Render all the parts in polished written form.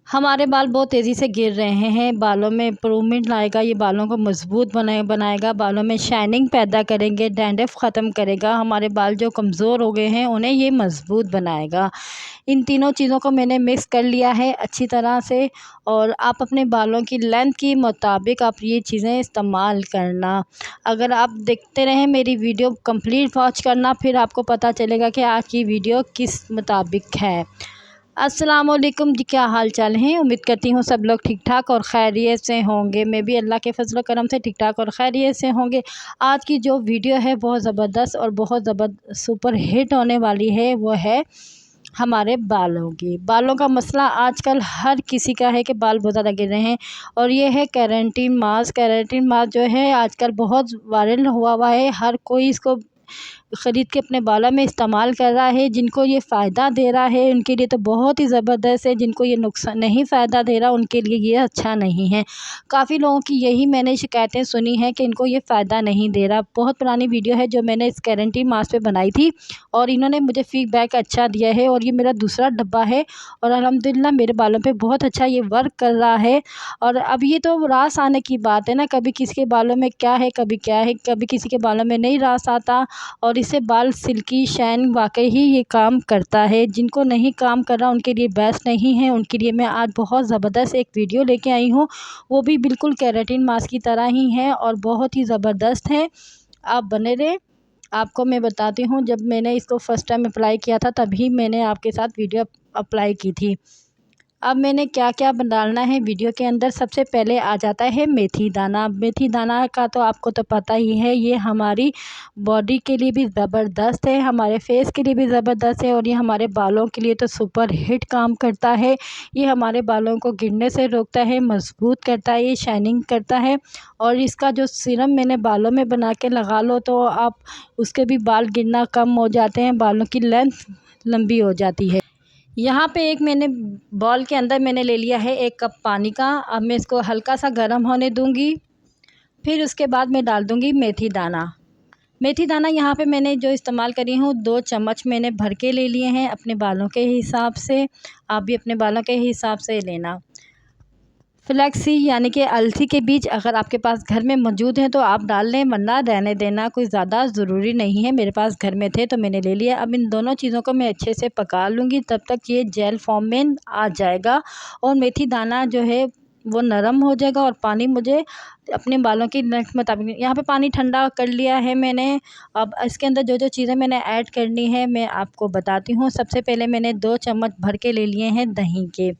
हमारे बाल बहुत तेज़ी से गिर रहे हैं, बालों में इम्प्रूवमेंट लाएगा, ये बालों को मज़बूत बनाएगा, बालों में शाइनिंग पैदा करेंगे, डैंड्रफ ख़त्म करेगा, हमारे बाल जो कमज़ोर हो गए हैं उन्हें ये मज़बूत बनाएगा। इन तीनों चीज़ों को मैंने मिक्स कर लिया है अच्छी तरह से। और आप अपने बालों की लेंथ के मुताबिक आप ये चीज़ें इस्तेमाल करना। अगर आप देखते रहें मेरी वीडियो कंप्लीट वॉच करना, फिर आपको पता चलेगा कि आज की वीडियो किस मुताबिक है। अस्सलाम वालेकुम जी, क्या हाल चाल हैं। उम्मीद करती हूँ सब लोग ठीक ठाक और खैरियत से होंगे। मैं भी अल्लाह के फजल करम से ठीक ठाक और खैरियत से होंगे। आज की जो वीडियो है बहुत ज़बरदस्त और बहुत सुपर हिट होने वाली है, वो है हमारे बालों की। बालों का मसला आजकल हर किसी का है कि बाल बहुत ज़्यादा गिर रहे हैं, और ये है केराटिन मास्क। केराटिन मास्क जो है आजकल बहुत वायरल हुआ है, हर कोई इसको ख़रीद के अपने बालों में इस्तेमाल कर रहा है। जिनको ये फ़ायदा दे रहा है उनके लिए तो बहुत ही ज़बरदस्त है, जिनको ये नुकसान नहीं फ़ायदा दे रहा उनके लिए ये अच्छा नहीं है। काफ़ी लोगों की यही मैंने शिकायतें सुनी हैं कि इनको ये फ़ायदा नहीं दे रहा। बहुत पुरानी वीडियो है जो मैंने इस केराटिन मास्क पे बनाई थी, और इन्होंने मुझे फ़ीडबैक अच्छा दिया है, और ये मेरा दूसरा डब्बा है, और अल्हम्दुलिल्लाह मेरे बालों पे बहुत अच्छा ये वर्क कर रहा है। और अब ये तो रास आने की बात है ना, कभी किसी के बालों में क्या है, कभी क्या है, कभी किसी के बालों में नहीं रास आता, और इससे बाल सिल्की शाइन वाकई ही ये काम करता है। जिनको नहीं काम कर रहा उनके लिए बेस्ट नहीं है, उनके लिए मैं आज बहुत ज़बरदस्त एक वीडियो लेके आई हूँ। वो भी बिल्कुल केराटिन मास्क की तरह ही है और बहुत ही ज़बरदस्त है। आप बने रहें। आपको मैं बताती हूँ, जब मैंने इसको फ़र्स्ट टाइम अप्लाई किया था तभी मैंने आपके साथ वीडियो अप्लाई की थी। अब मैंने क्या-क्या डालना है वीडियो के अंदर। सबसे पहले आ जाता है मेथी दाना। मेथी दाना का तो आपको तो पता ही है, ये हमारी बॉडी के लिए भी ज़बरदस्त है, हमारे फेस के लिए भी ज़बरदस्त है, और ये हमारे बालों के लिए तो सुपर हिट काम करता है। ये हमारे बालों को गिरने से रोकता है, मज़बूत करता है, ये शाइनिंग करता है। और इसका जो सीरम मैंने बालों में बना के लगा लो तो आप उसके भी बाल गिरना कम हो जाते हैं, बालों की लेंथ लंबी हो जाती है। यहाँ पे एक मैंने बॉल के अंदर मैंने ले लिया है 1 कप पानी का। अब मैं इसको हल्का सा गर्म होने दूँगी, फिर उसके बाद मैं डाल दूँगी मेथी दाना। मेथी दाना यहाँ पे मैंने जो इस्तेमाल करी हूँ 2 चम्मच मैंने भर के ले लिए हैं अपने बालों के हिसाब से। आप भी अपने बालों के हिसाब से लेना। फ्लैक्सी यानी कि अलसी के बीज अगर आपके पास घर में मौजूद हैं तो आप डाल लें, वरना रहने देना, कोई ज़्यादा ज़रूरी नहीं है। मेरे पास घर में थे तो मैंने ले लिया। अब इन दोनों चीज़ों को मैं अच्छे से पका लूँगी, तब तक ये जेल फॉर्म में आ जाएगा और मेथी दाना जो है वो नरम हो जाएगा। और पानी मुझे अपने बालों की लेंथ मुताबिक, यहाँ पे पानी ठंडा कर लिया है मैंने। अब इसके अंदर जो जो चीज़ें मैंने ऐड करनी है मैं आपको बताती हूँ। सबसे पहले मैंने 2 चम्मच भर के ले लिए हैं दही के,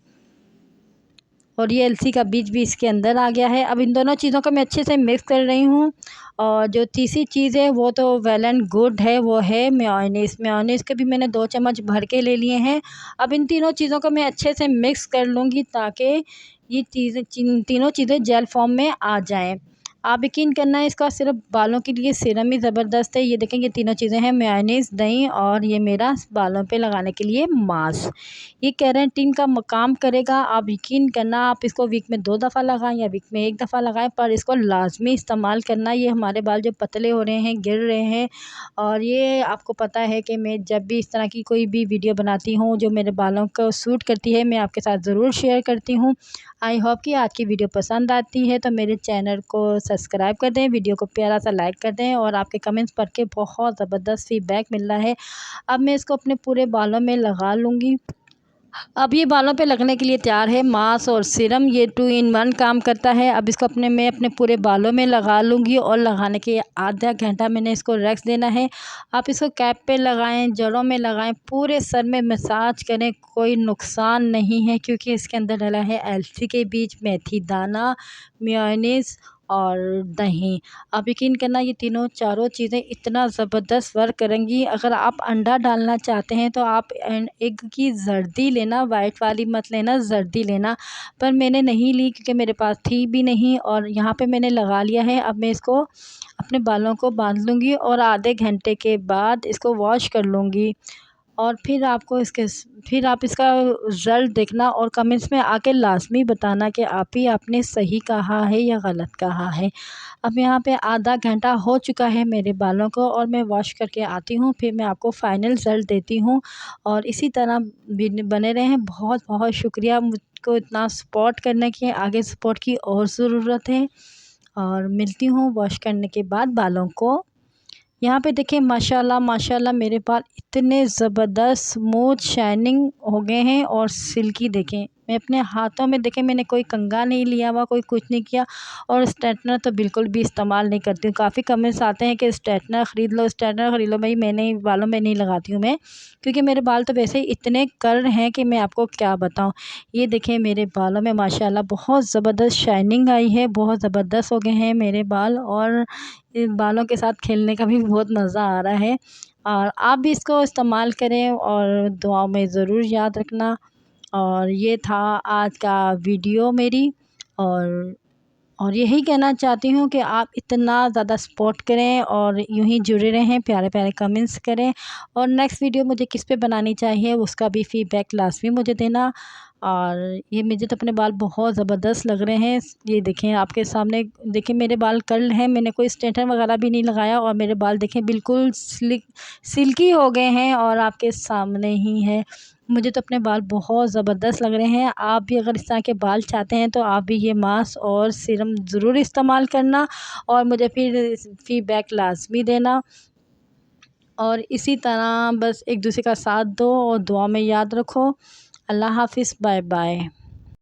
और ये अलसी का बीज भी इसके अंदर आ गया है। अब इन दोनों चीज़ों को मैं अच्छे से मिक्स कर रही हूँ। और जो तीसरी चीज़ है वो तो वेल एंड गुड है, वो है मेयोनीज़। मेयोनीज़ के भी मैंने 2 चम्मच भर के ले लिए हैं। अब इन तीनों चीज़ों को मैं अच्छे से मिक्स कर लूँगी ताकि ये तीनों चीज़ें जेल फॉर्म में आ जाएँ। आप यकीन करना, इसका सिर्फ बालों के लिए सीरम ही ज़बरदस्त है। ये देखें, ये तीनों चीज़ें हैं, मेयोनीज़, दही, और ये मेरा बालों पे लगाने के लिए मास्क। ये केराटिन का काम करेगा। आप यकीन करना, आप इसको वीक में 2 दफ़ा लगाएं या वीक में 1 दफ़ा लगाएं, पर इसको लाजमी इस्तेमाल करना। ये हमारे बाल जो पतले हो रहे हैं, गिर रहे हैं, और ये आपको पता है कि मैं जब भी इस तरह की कोई भी वीडियो बनाती हूँ जो मेरे बालों को सूट करती है, मैं आपके साथ ज़रूर शेयर करती हूँ। आई होप कि आज की वीडियो पसंद आती है तो मेरे चैनल को सब्सक्राइब कर दें, वीडियो को प्यारा सा लाइक कर दें, और आपके कमेंट्स पढ़ के बहुत ज़बरदस्त फीडबैक मिल रहा है। अब मैं इसको अपने पूरे बालों में लगा लूँगी। अब ये बालों पे लगने के लिए तैयार है। मास्क और सीरम ये 2 इन 1 काम करता है। अब इसको मैं अपने पूरे बालों में लगा लूँगी, और लगाने के आधा घंटा मैंने इसको रेस्ट देना है। आप इसको कैप पे लगाएं, जड़ों में लगाएं, पूरे सर में मसाज करें, कोई नुकसान नहीं है, क्योंकि इसके अंदर डला है अलसी के बीज, मेथी दाना, मेयोनीज़ और दही। आप यकीन करना, ये तीनों चारों चीज़ें इतना ज़बरदस्त वर्क करेंगी। अगर आप अंडा डालना चाहते हैं तो आप एग की जर्दी लेना, वाइट वाली मत लेना, जर्दी लेना। पर मैंने नहीं ली क्योंकि मेरे पास थी भी नहीं, और यहाँ पे मैंने लगा लिया है। अब मैं इसको अपने बालों को बांध लूँगी और आधे घंटे के बाद इसको वॉश कर लूँगी। और फिर आप इसका रिज़ल्ट देखना और कमेंट्स में आके लाज़मी बताना कि आपने सही कहा है या गलत कहा है। अब यहाँ पे आधा घंटा हो चुका है मेरे बालों को और मैं वॉश करके आती हूँ, फिर मैं आपको फ़ाइनल रिज़ल्ट देती हूँ। और इसी तरह बने रहें। बहुत बहुत शुक्रिया मुझको इतना सपोर्ट करने की, आगे सपोर्ट की और ज़रूरत है। और मिलती हूँ वॉश करने के बाद बालों को। यहाँ पे देखिए माशाल्लाह माशाल्लाह मेरे बाल इतने ज़बरदस्त स्मूथ शाइनिंग हो गए हैं और सिल्की देखें। मैं अपने हाथों में देखें, मैंने कोई कंघा नहीं लिया हुआ, कोई कुछ नहीं किया। और स्ट्रेटनर तो बिल्कुल भी इस्तेमाल नहीं करती हूँ। काफ़ी कमेंट्स आते हैं कि स्ट्रेटनर ख़रीद लो, स्ट्रेटनर ख़रीद लो। भाई मैंने बालों में नहीं लगाती हूँ मैं, क्योंकि मेरे बाल तो वैसे ही इतने कर्ल हैं कि मैं आपको क्या बताऊँ। ये देखें मेरे बालों में माशाल्लाह बहुत ज़बरदस्त शाइनिंग आई है, बहुत ज़बरदस्त हो गए हैं मेरे बाल। और इन बालों के साथ खेलने का भी बहुत मज़ा आ रहा है। और आप भी इसको इस्तेमाल करें और दुआओं में ज़रूर याद रखना। और ये था आज का वीडियो मेरी। और यही कहना चाहती हूँ कि आप इतना ज़्यादा सपोर्ट करें और यूँ ही जुड़े रहें, प्यारे-प्यारे कमेंट्स करें। और नेक्स्ट वीडियो मुझे किस पे बनानी चाहिए उसका भी फ़ीडबैक लाज़मी मुझे देना। और ये मुझे तो अपने बाल बहुत ज़बरदस्त लग रहे हैं। ये देखें आपके सामने, देखिए मेरे बाल कर्ल हैं, मैंने कोई स्ट्रेटनर वगैरह भी नहीं लगाया और मेरे बाल देखें बिल्कुल सिल्की हो गए हैं और आपके सामने ही है। मुझे तो अपने बाल बहुत ज़बरदस्त लग रहे हैं। आप भी अगर इस तरह के बाल चाहते हैं तो आप भी ये मास्क और सीरम ज़रूर इस्तेमाल करना और मुझे फिर फ़ीडबैक लाज़मी देना। और इसी तरह बस एक दूसरे का साथ दो और दुआ में याद रखो। अल्लाह हाफ़िज़, बाय बाय।